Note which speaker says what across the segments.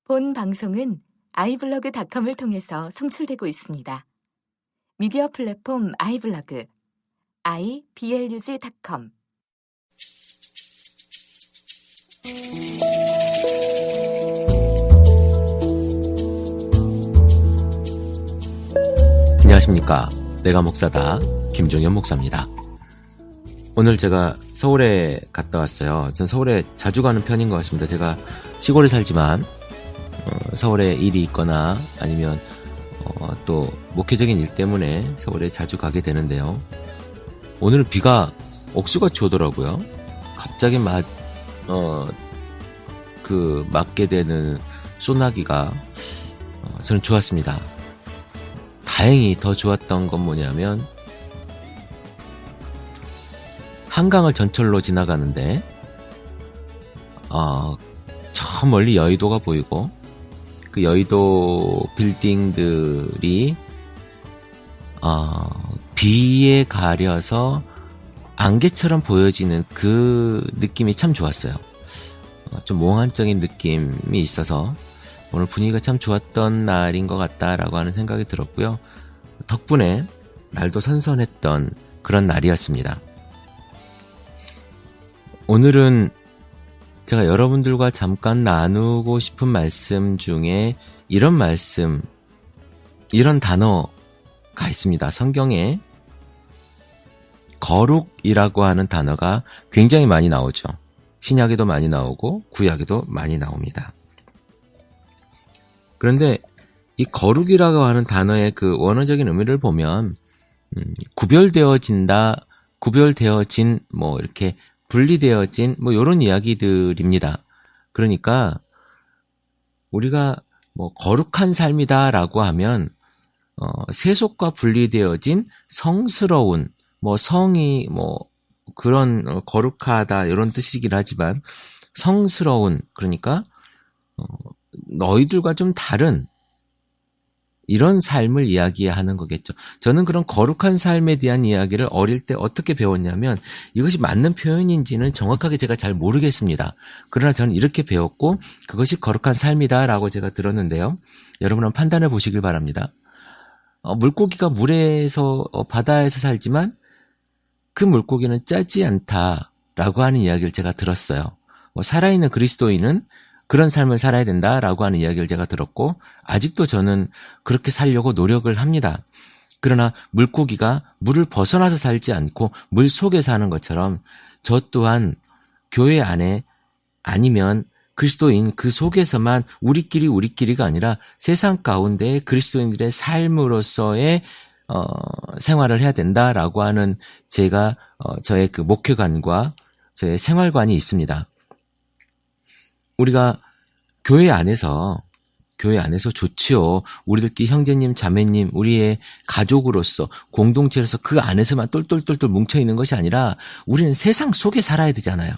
Speaker 1: 본 방송은 iblog.com을 통해서 송출되고 있습니다. 미디어 플랫폼 iblog, iblog.com.
Speaker 2: 안녕하십니까. 내가 목사다. 김종현 목사입니다. 오늘 제가 서울에 갔다 왔어요. 전 서울에 자주 가는 편인 것 같습니다. 제가 시골에 살지만 서울에 일이 있거나 아니면 또 목회적인 일 때문에 서울에 자주 가게 되는데요. 오늘 비가 억수같이 오더라고요. 갑자기 맞게 되는 소나기가 저는 좋았습니다. 다행히 더 좋았던 건 뭐냐면 한강을 전철로 지나가는데 저 멀리 여의도가 보이고 그 여의도 빌딩들이 비에 가려서 안개처럼 보여지는 그 느낌이 참 좋았어요. 좀 몽환적인 느낌이 있어서 오늘 분위기가 참 좋았던 날인 것 같다라고 하는 생각이 들었고요. 덕분에 날도 선선했던 그런 날이었습니다. 오늘은 제가 여러분들과 잠깐 나누고 싶은 말씀 중에 이런 단어가 있습니다. 성경에 거룩이라고 하는 단어가 굉장히 많이 나오죠. 신약에도 많이 나오고 구약에도 많이 나옵니다. 그런데 이 거룩이라고 하는 단어의 그 원어적인 의미를 보면 구별되어진, 이렇게 분리되어진 이런 이야기들입니다. 그러니까 우리가 거룩한 삶이다라고 하면 세속과 분리되어진 성스러운 성이 그런 거룩하다 이런 뜻이긴 하지만 성스러운, 그러니까 너희들과 좀 다른 이런 삶을 이야기하는 거겠죠. 저는 그런 거룩한 삶에 대한 이야기를 어릴 때 어떻게 배웠냐면 이것이 맞는 표현인지는 정확하게 제가 잘 모르겠습니다. 그러나 저는 이렇게 배웠고 그것이 거룩한 삶이다라고 제가 들었는데요. 여러분 한번 판단해 보시길 바랍니다. 물고기가 물에서 바다에서 살지만 그 물고기는 짜지 않다라고 하는 이야기를 제가 들었어요. 살아있는 그리스도인은 그런 삶을 살아야 된다라고 하는 이야기를 제가 들었고 아직도 저는 그렇게 살려고 노력을 합니다. 그러나 물고기가 물을 벗어나서 살지 않고 물 속에 사는 것처럼 저 또한 교회 안에 아니면 그리스도인 그 속에서만 우리끼리가 아니라 세상 가운데 그리스도인들의 삶으로서의 생활을 해야 된다라고 하는 저의 그 목회관과 저의 생활관이 있습니다. 우리가 교회 안에서 좋지요. 우리들끼리 형제님, 자매님, 우리의 가족으로서 공동체로서 그 안에서만 똘똘똘똘 뭉쳐있는 것이 아니라 우리는 세상 속에 살아야 되잖아요.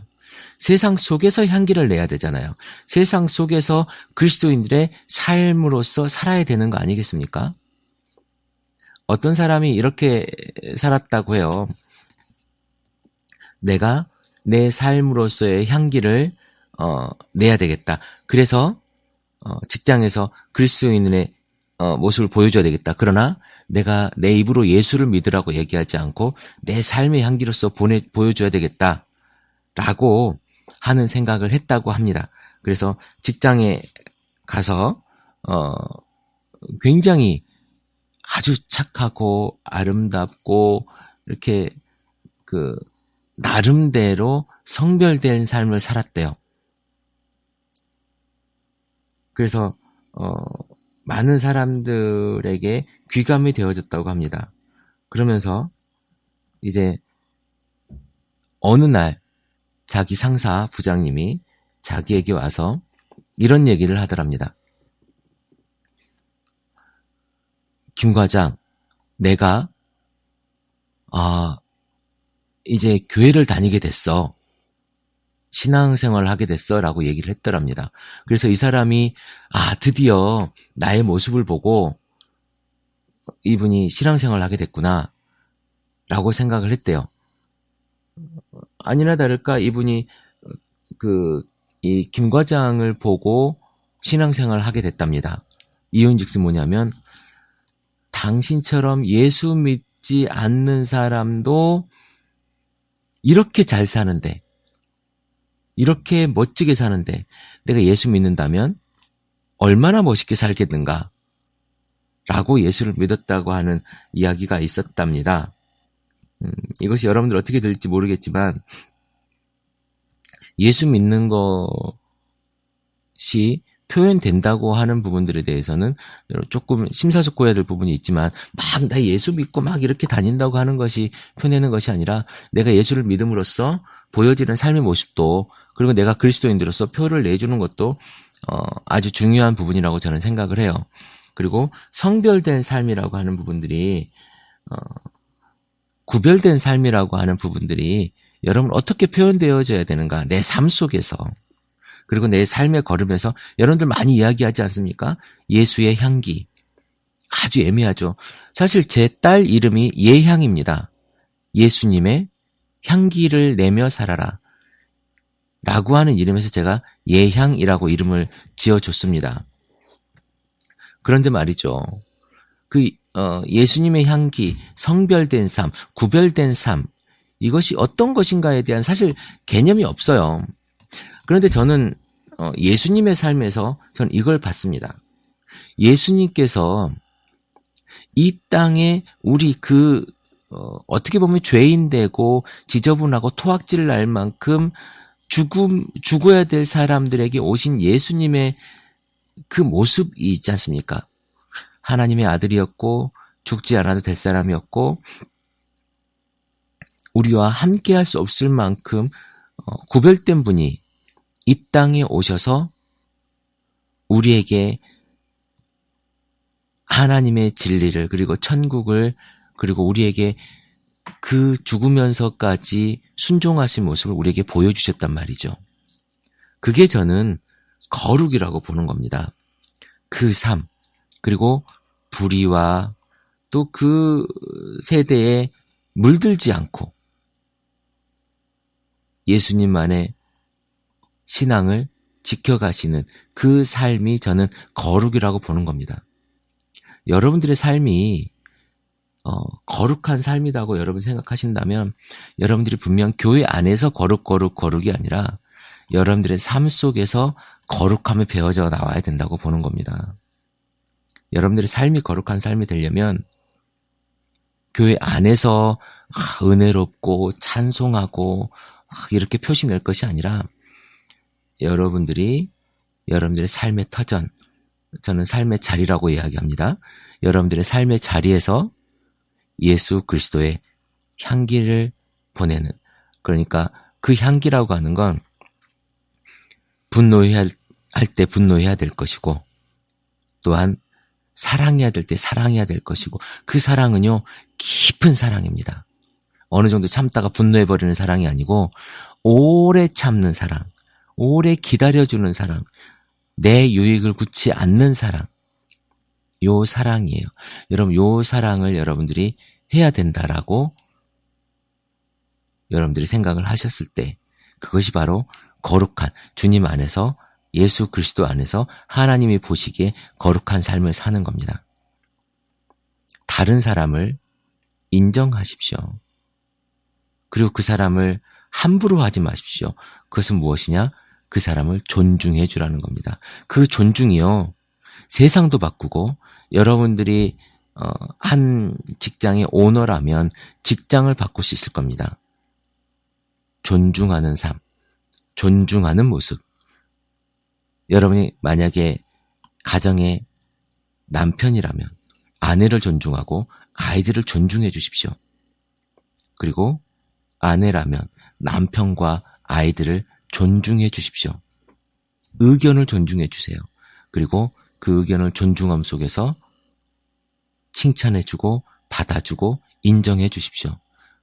Speaker 2: 세상 속에서 향기를 내야 되잖아요. 세상 속에서 그리스도인들의 삶으로서 살아야 되는 거 아니겠습니까? 어떤 사람이 이렇게 살았다고 해요. 내가 내 삶으로서의 향기를 내야 되겠다. 그래서 직장에서 그리스도인의 모습을 보여줘야 되겠다. 그러나 내가 내 입으로 예수를 믿으라고 얘기하지 않고 내 삶의 향기로서 보여줘야 되겠다 라고 하는 생각을 했다고 합니다. 그래서 직장에 가서 굉장히 아주 착하고 아름답고 이렇게 나름대로 성별된 삶을 살았대요. 그래서 많은 사람들에게 귀감이 되어졌다고 합니다. 그러면서 이제 어느 날 자기 상사 부장님이 자기에게 와서 이런 얘기를 하더랍니다. 김 과장, 내가 이제 교회를 다니게 됐어. 신앙생활을 하게 됐어 라고 얘기를 했더랍니다. 그래서 이 사람이 드디어 나의 모습을 보고 이분이 신앙생활을 하게 됐구나 라고 생각을 했대요. 아니나 다를까 이분이 이 김 과장을 보고 신앙생활을 하게 됐답니다. 이유인즉슨 뭐냐면 당신처럼 예수 믿지 않는 사람도 이렇게 잘 사는데, 이렇게 멋지게 사는데 내가 예수 믿는다면 얼마나 멋있게 살겠는가 라고 예수를 믿었다고 하는 이야기가 있었답니다. 이것이 여러분들 어떻게 들릴지 모르겠지만 예수 믿는 것이 표현된다고 하는 부분들에 대해서는 조금 심사숙고해야 될 부분이 있지만 막 나 예수 믿고 막 이렇게 다닌다고 하는 것이 표현되는 것이 아니라 내가 예수를 믿음으로써 보여지는 삶의 모습도 그리고 내가 그리스도인으로서 표를 내주는 것도 아주 중요한 부분이라고 저는 생각을 해요. 그리고 성별된 삶이라고 하는 부분들이 구별된 삶이라고 하는 부분들이 여러분 어떻게 표현되어져야 되는가 내 삶 속에서 그리고 내 삶의 걸음에서 여러분들 많이 이야기하지 않습니까? 예수의 향기. 아주 애매하죠. 사실 제 딸 이름이 예향입니다. 예수님의 향기를 내며 살아라 라고 하는 이름에서 제가 예향이라고 이름을 지어줬습니다. 그런데 말이죠. 예수님의 향기, 성별된 삶, 구별된 삶 이것이 어떤 것인가에 대한 사실 개념이 없어요. 그런데 저는 예수님의 삶에서 저는 이걸 봤습니다. 예수님께서 이 땅에 우리 어떻게 보면 죄인되고 지저분하고 토악질 날 만큼 죽어야 될 사람들에게 오신 예수님의 그 모습이 있지 않습니까? 하나님의 아들이었고 죽지 않아도 될 사람이었고 우리와 함께 할 수 없을 만큼 구별된 분이 이 땅에 오셔서 우리에게 하나님의 진리를 그리고 천국을 그리고 우리에게 그 죽으면서까지 순종하신 모습을 우리에게 보여주셨단 말이죠. 그게 저는 거룩이라고 보는 겁니다. 그 삶 그리고 불의와 또 그 세대에 물들지 않고 예수님만의 신앙을 지켜가시는 그 삶이 저는 거룩이라고 보는 겁니다. 여러분들의 삶이 거룩한 삶이라고 여러분 생각하신다면 여러분들이 분명 교회 안에서 거룩이 아니라 여러분들의 삶 속에서 거룩함이 배워져 나와야 된다고 보는 겁니다. 여러분들의 삶이 거룩한 삶이 되려면 교회 안에서 은혜롭고 찬송하고 이렇게 표시 낼 것이 아니라 여러분들의 삶의 터전, 저는 삶의 자리라고 이야기합니다. 여러분들의 삶의 자리에서 예수 그리스도의 향기를 보내는, 그러니까 그 향기라고 하는 건 분노해야 할 때 분노해야 될 것이고 또한 사랑해야 될 때 사랑해야 될 것이고 그 사랑은요 깊은 사랑입니다. 어느 정도 참다가 분노해버리는 사랑이 아니고 오래 참는 사랑, 오래 기다려주는 사랑, 내 유익을 굳지 않는 사랑, 요 사랑이에요. 여러분 요 사랑을 여러분들이 해야 된다라고 여러분들이 생각을 하셨을 때 그것이 바로 거룩한 주님 안에서 예수 그리스도 안에서 하나님이 보시기에 거룩한 삶을 사는 겁니다. 다른 사람을 인정하십시오. 그리고 그 사람을 함부로 하지 마십시오. 그것은 무엇이냐? 그 사람을 존중해 주라는 겁니다. 그 존중이요. 세상도 바꾸고 여러분들이 한 직장의 오너라면 직장을 바꿀 수 있을 겁니다. 존중하는 삶, 존중하는 모습. 여러분이 만약에 가정의 남편이라면 아내를 존중하고 아이들을 존중해 주십시오. 그리고 아내라면 남편과 아이들을 존중해 주십시오. 의견을 존중해 주세요. 그리고 그 의견을 존중함 속에서 칭찬해 주고 받아주고 인정해 주십시오.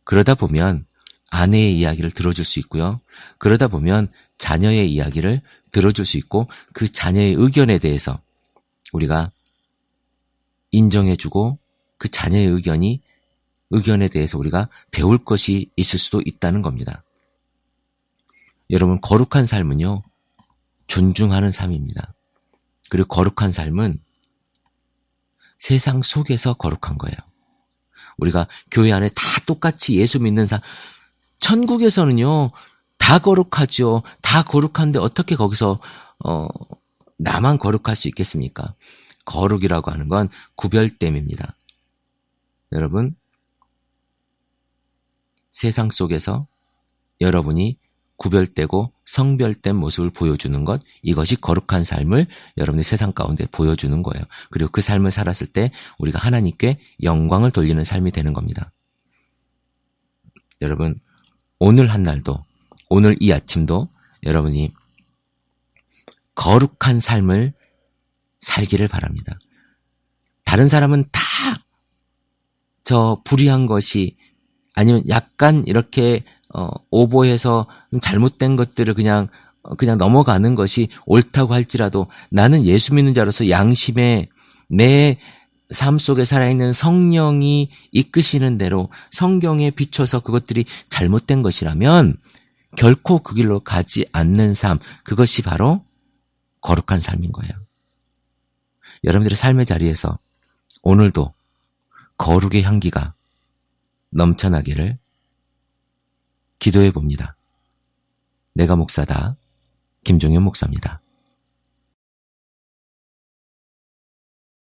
Speaker 2: 그러다 보면 아내의 이야기를 들어줄 수 있고요. 그러다 보면 자녀의 이야기를 들어줄 수 있고 그 자녀의 의견에 대해서 우리가 인정해주고 그 자녀의 의견에 대해서 우리가 배울 것이 있을 수도 있다는 겁니다. 여러분 거룩한 삶은요 존중하는 삶입니다. 그리고 거룩한 삶은 세상 속에서 거룩한 거예요. 우리가 교회 안에 다 똑같이 예수 믿는 사람, 천국에서는요, 다 거룩하죠. 다 거룩한데 어떻게 거기서 나만 거룩할 수 있겠습니까? 거룩이라고 하는 건 구별됨입니다. 여러분, 세상 속에서 여러분이 구별되고 성별된 모습을 보여주는 것, 이것이 거룩한 삶을 여러분이 세상 가운데 보여주는 거예요. 그리고 그 삶을 살았을 때 우리가 하나님께 영광을 돌리는 삶이 되는 겁니다. 여러분, 오늘 한 날도, 오늘 이 아침도 여러분이 거룩한 삶을 살기를 바랍니다. 다른 사람은 다 저 불의한 것이 아니면 약간 이렇게 오버해서 잘못된 것들을 그냥 넘어가는 것이 옳다고 할지라도 나는 예수 믿는 자로서 양심에 내 삶 속에 살아있는 성령이 이끄시는 대로 성경에 비춰서 그것들이 잘못된 것이라면 결코 그 길로 가지 않는 삶, 그것이 바로 거룩한 삶인 거예요. 여러분들의 삶의 자리에서 오늘도 거룩의 향기가 넘쳐나기를 기도해 봅니다. 내가 목사다. 김종현 목사입니다.